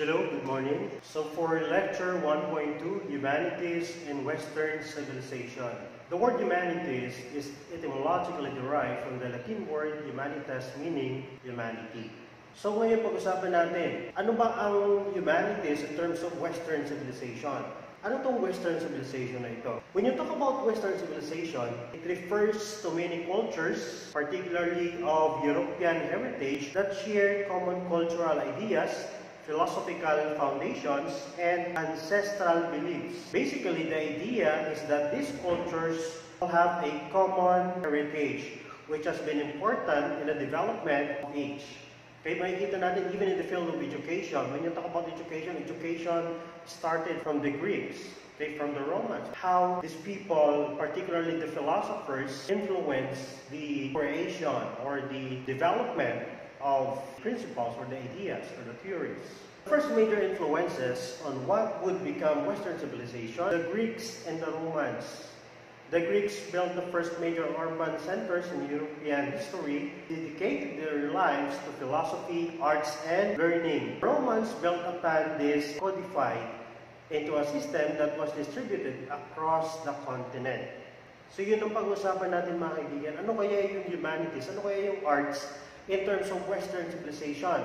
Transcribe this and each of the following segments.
Hello, good morning. So for lecture 1.2, Humanities in Western Civilization. The word humanities is etymologically derived from the Latin word humanitas, meaning humanity. So ngayon pag-usapan natin, ano ba ang humanities in terms of Western civilization? Ano tong Western civilization na ito? When you talk about Western civilization, it refers to many cultures, particularly of European heritage, that share common cultural ideas, philosophical foundations, and ancestral beliefs. Basically, the idea is that these cultures have a common heritage, which has been important in the development of each. Kaya makikita natin even in the field of education. When you talk about education, education started from the Greeks, okay, from the Romans. How these people, particularly the philosophers, influence the creation or the development of principles or the ideas or the theories. The first major influences on what would become Western civilization, the Greeks and the Romans. The Greeks built the first major urban centers in European history, dedicated their lives to philosophy, arts, and learning. Romans built upon this, codified into a system that was distributed across the continent. So yun ang pag-usapan natin mga kaibigan. Ano kaya yung humanities? Ano kaya yung arts in terms of Western civilization?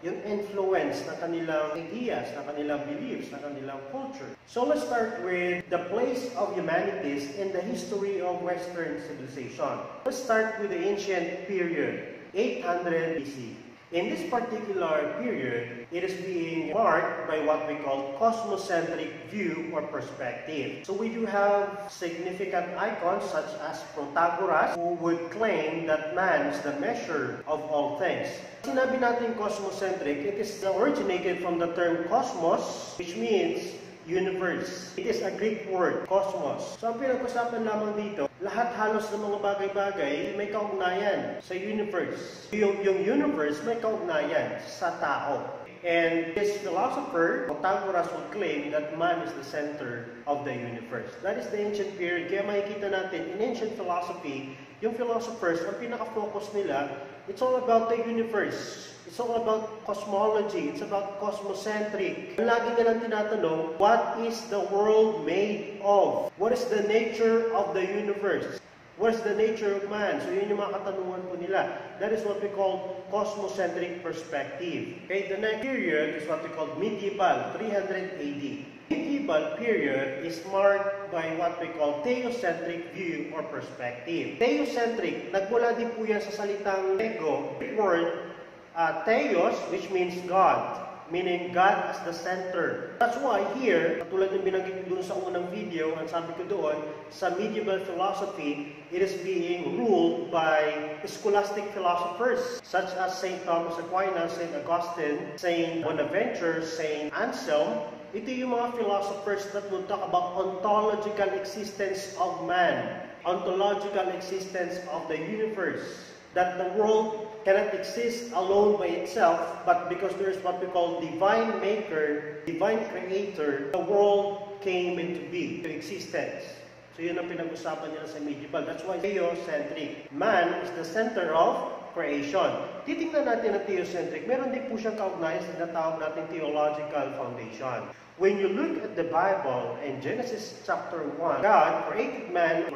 Yung influence ng kanilang ideas, ng kanilang beliefs, ng kanilang culture. So let's start with the place of humanities in the history of Western civilization. Let's start with the ancient period, 800 BC. In this particular period, it is being marked by what we call cosmocentric view or perspective. So we do have significant icons such as Protagoras, who would claim that man is the measure of all things. Sinabi natin cosmocentric, it is originated from the term cosmos, which means universe. It is a Greek word, cosmos. So ang pinag-usapan lamang dito, lahat halos ng mga bagay-bagay may kaugnayan sa universe. Yung universe may kaugnayan sa tao. And this philosopher, Protagoras, would claim that man is the center of the universe. That is the ancient period. Kaya makikita natin, in ancient philosophy, yung philosophers, ang pinaka-focus nila, it's all about the universe. It's all about cosmology. It's about cosmocentric. Lagi nilang tinatanong, what is the world made of? What is the nature of the universe? What is the nature of man? So yun yung mga katanungan po nila. That is what we call cosmocentric perspective. Okay, the next period is what we call medieval, 300 AD. Medieval period is marked by what we call theocentric view or perspective. Theocentric, nagmula din po yan sa salitang Grego, word theos, which means God, meaning God as the center. That's why here, katulad ng binanggit ko doon sa unang video, ang sabi ko doon, sa medieval philosophy, it is being ruled by scholastic philosophers, such as St. Thomas Aquinas, St. Augustine, St. Bonaventure, St. Anselm. Ito yung mga philosophers that will talk about ontological existence of man, ontological existence of the universe, that the world cannot exist alone by itself, but because there is what we call divine maker, divine creator, the world came into being, to existence. So yun ang pinag-usapan nila sa medieval. That's why theocentric. Man is the center of creation. Titingnan natin ang theocentric. Meron din po siyang kaugnayan sa tinatawag natin theological foundation. When you look at the Bible in Genesis chapter 1, God created man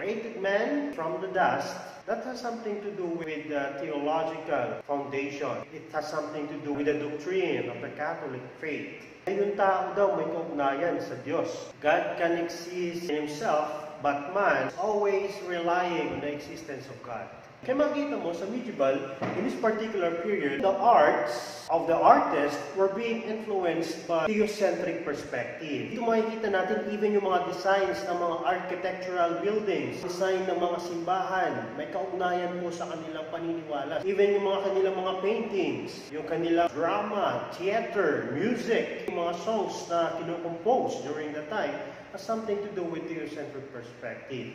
from the dust. That has something to do with the theological foundation. It has something to do with the doctrine of the Catholic faith. Yung tao daw may kaugnayan sa Diyos. God can exist in himself, but man is always relying on the existence of God. Kaya makita mo sa medieval, in this particular period, the arts of the artist were being influenced by theocentric perspective. Dito makikita natin even yung mga designs ng mga architectural buildings, design ng mga simbahan, may kaugnayan po sa kanilang paniniwala. Even yung mga kanilang mga paintings, yung kanilang drama, theater, music, yung mga songs na kinocompose during the time, has something to do with theocentric perspective.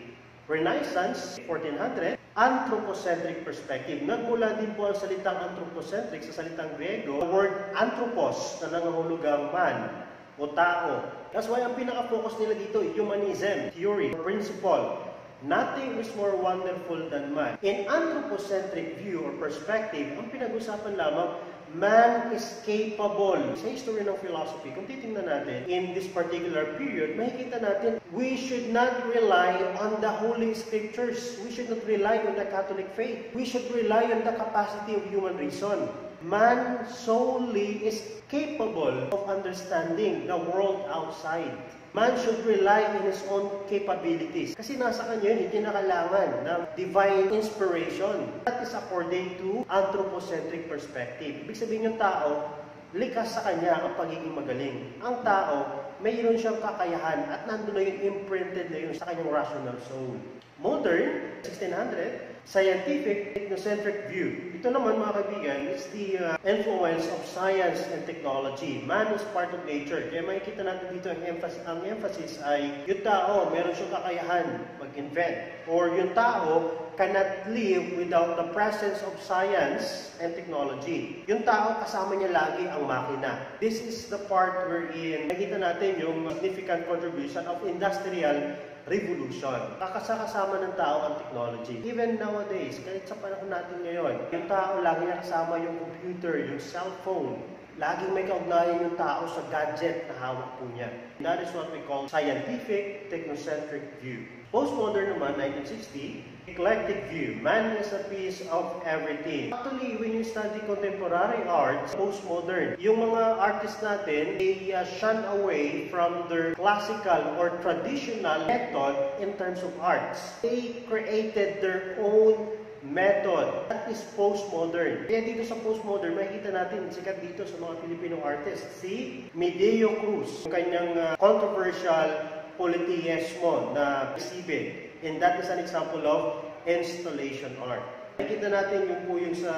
Renaissance, 1400, anthropocentric perspective. Nagmula din po ang salitang anthropocentric sa salitang Grego, the word anthropos na nangahulugang man o tao. That's why ang pinaka-focus nila dito, humanism, theory, principle. Nothing is more wonderful than man. In anthropocentric view or perspective, ang pinag-usapan lamang, man is capable. Sa history ng philosophy, kung titingnan natin, in this particular period, makikita natin, we should not rely on the Holy Scriptures. We should not rely on the Catholic faith. We should rely on the capacity of human reason. Man solely is capable of understanding the world outside. Man should rely on his own capabilities. Kasi nasa kanya yun, hindi na kailangan ng divine inspiration. That is according to anthropocentric perspective. Ibig sabihin yung tao, likas sa kanya ang pagiging magaling. Ang tao, mayroon siyang kakayahan at nandun na yung imprinted na yun sa kanyang rational soul. Modern, 1600, scientific-technocentric view. Ito naman mga kaibigan, is the influence of science and technology. Man is part of nature. Kaya makikita natin dito ang emphasis ay yung tao, meron siyang kakayahan mag-invent. Or yung tao cannot live without the presence of science and technology. Yung tao, kasama niya lagi ang makina. This is the part wherein makikita natin yung significant contribution of industrial revolution. Kasama ng tao ang technology. Even nowadays, kahit sa panahon natin ngayon, yung tao lagi niya kasama yung computer, yung cellphone. Laging may kaugnayan yung tao sa gadget na hawak po niya. That is what we call scientific-technocentric view. Postmodern naman, 1960, eclectic view. Man is a piece of everything. Actually, when you study contemporary art, postmodern, yung mga artists natin, they shun away from their classical or traditional method in terms of arts. They created their own method. That is postmodern. Kaya dito sa postmodern, makikita natin sikat dito sa mga Filipino artists. Si Medeo Cruz, kanyang controversial polytheismo na exhibit. And that is an example of installation art. Nakikita natin yung po yung sa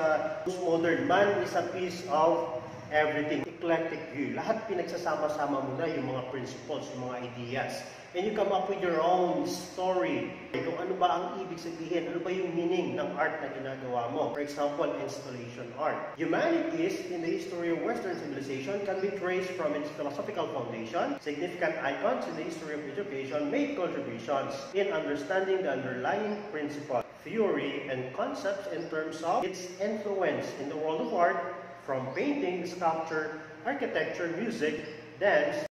postmodern. Man is a piece of everything. Eclectic view. Lahat pinagsasama-sama mo na yung mga principles, yung mga ideas. And you come up with your own story. Kung ano ba ang ibig sabihin, ano ba yung meaning ng art na ginagawa mo. For example, installation art. Humanities in the history of Western civilization can be traced from its philosophical foundation. Significant icons in the history of education made contributions in understanding the underlying principle, theory, and concepts in terms of its influence in the world of art, from painting, sculpture, architecture, music, dance,